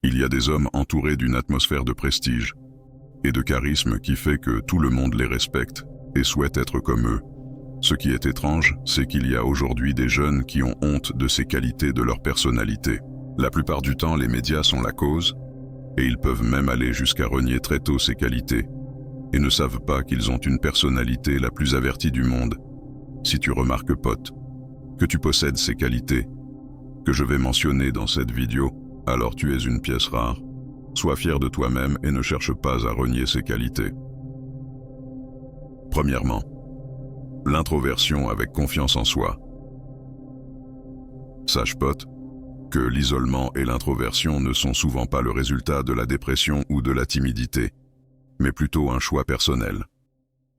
Il y a des hommes entourés d'une atmosphère de prestige et de charisme qui fait que tout le monde les respecte et souhaite être comme eux. Ce qui est étrange, c'est qu'il y a aujourd'hui des jeunes qui ont honte de ces qualités de leur personnalité. La plupart du temps, les médias sont la cause, et ils peuvent même aller jusqu'à renier très tôt ces qualités, et ne savent pas qu'ils ont une personnalité la plus avertie du monde. Si tu remarques, pote, que tu possèdes ces qualités, que je vais mentionner dans cette vidéo, alors tu es une pièce rare. Sois fier de toi-même et ne cherche pas à renier ces qualités. Premièrement, l'introversion avec confiance en soi. Sache, pote, que l'isolement et l'introversion ne sont souvent pas le résultat de la dépression ou de la timidité, mais plutôt un choix personnel.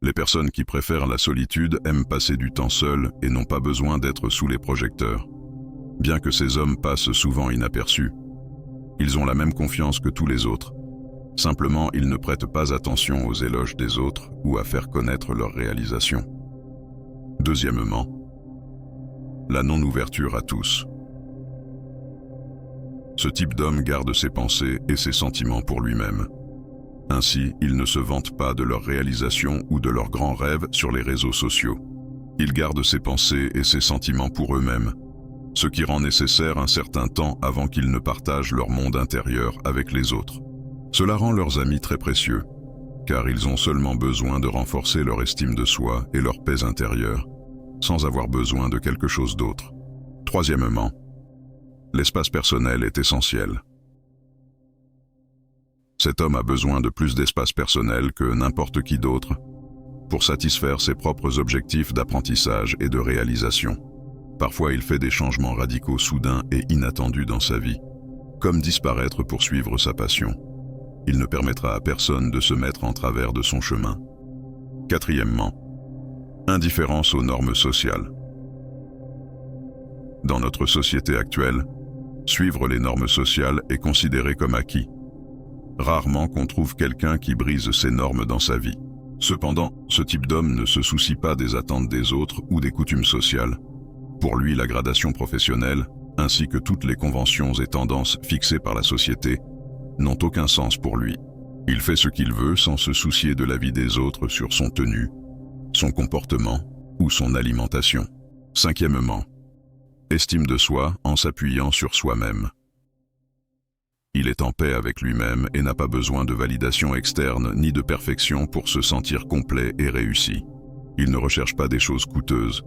Les personnes qui préfèrent la solitude aiment passer du temps seules et n'ont pas besoin d'être sous les projecteurs. Bien que ces hommes passent souvent inaperçus, ils ont la même confiance que tous les autres. Simplement, ils ne prêtent pas attention aux éloges des autres ou à faire connaître leurs réalisations. Deuxièmement, la non-ouverture à tous. Ce type d'homme garde ses pensées et ses sentiments pour lui-même. Ainsi, ils ne se vantent pas de leurs réalisations ou de leurs grands rêves sur les réseaux sociaux. Ils gardent ses pensées et ses sentiments pour eux-mêmes, ce qui rend nécessaire un certain temps avant qu'ils ne partagent leur monde intérieur avec les autres. Cela rend leurs amis très précieux, car ils ont seulement besoin de renforcer leur estime de soi et leur paix intérieure, sans avoir besoin de quelque chose d'autre. Troisièmement, l'espace personnel est essentiel. Cet homme a besoin de plus d'espace personnel que n'importe qui d'autre pour satisfaire ses propres objectifs d'apprentissage et de réalisation. Parfois, il fait des changements radicaux soudains et inattendus dans sa vie, comme disparaître pour suivre sa passion. Il ne permettra à personne de se mettre en travers de son chemin. Quatrièmement, indifférence aux normes sociales. Dans notre société actuelle, suivre les normes sociales est considéré comme acquis. Rarement qu'on trouve quelqu'un qui brise ces normes dans sa vie. Cependant, ce type d'homme ne se soucie pas des attentes des autres ou des coutumes sociales. Pour lui, la gradation professionnelle, ainsi que toutes les conventions et tendances fixées par la société, n'ont aucun sens pour lui. Il fait ce qu'il veut sans se soucier de l'avis des autres sur son tenue, son comportement ou son alimentation. Cinquièmement, estime de soi en s'appuyant sur soi-même. Il est en paix avec lui-même et n'a pas besoin de validation externe ni de perfection pour se sentir complet et réussi. Il ne recherche pas des choses coûteuses,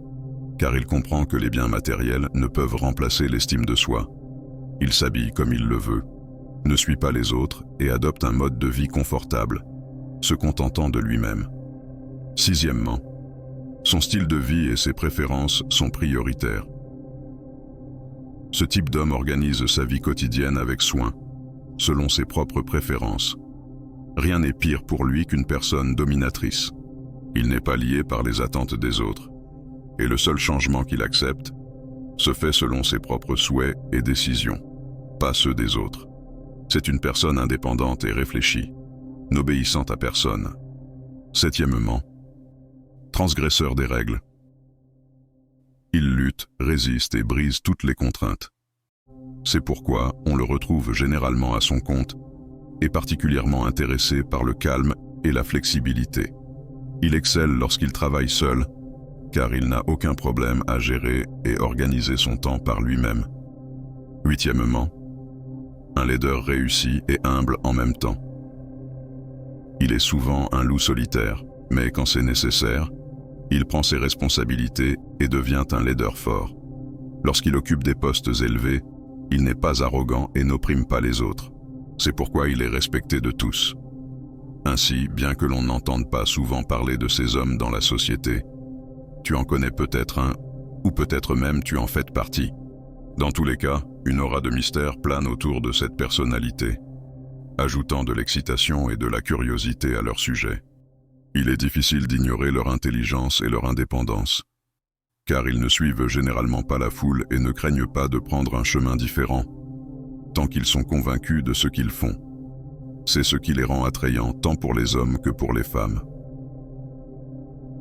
car il comprend que les biens matériels ne peuvent remplacer l'estime de soi. Il s'habille comme il le veut, ne suit pas les autres et adopte un mode de vie confortable, se contentant de lui-même. Sixièmement, son style de vie et ses préférences sont prioritaires. Ce type d'homme organise sa vie quotidienne avec soin, selon ses propres préférences. Rien n'est pire pour lui qu'une personne dominatrice. Il n'est pas lié par les attentes des autres, et le seul changement qu'il accepte se fait selon ses propres souhaits et décisions, pas ceux des autres. C'est une personne indépendante et réfléchie, n'obéissant à personne. Septièmement, transgresseur des règles. Il lutte, résiste et brise toutes les contraintes. C'est pourquoi on le retrouve généralement à son compte et particulièrement intéressé par le calme et la flexibilité. Il excelle lorsqu'il travaille seul, car il n'a aucun problème à gérer et organiser son temps par lui-même. Huitièmement, un leader réussi et humble en même temps. Il est souvent un loup solitaire, mais quand c'est nécessaire, il prend ses responsabilités et devient un leader fort. Lorsqu'il occupe des postes élevés, il n'est pas arrogant et n'opprime pas les autres. C'est pourquoi il est respecté de tous. Ainsi, bien que l'on n'entende pas souvent parler de ces hommes dans la société, tu en connais peut-être un, ou peut-être même tu en fais partie. Dans tous les cas, une aura de mystère plane autour de cette personnalité, ajoutant de l'excitation et de la curiosité à leur sujet. Il est difficile d'ignorer leur intelligence et leur indépendance, car ils ne suivent généralement pas la foule et ne craignent pas de prendre un chemin différent, tant qu'ils sont convaincus de ce qu'ils font. C'est ce qui les rend attrayants tant pour les hommes que pour les femmes.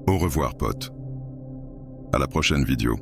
Au revoir, potes. À la prochaine vidéo.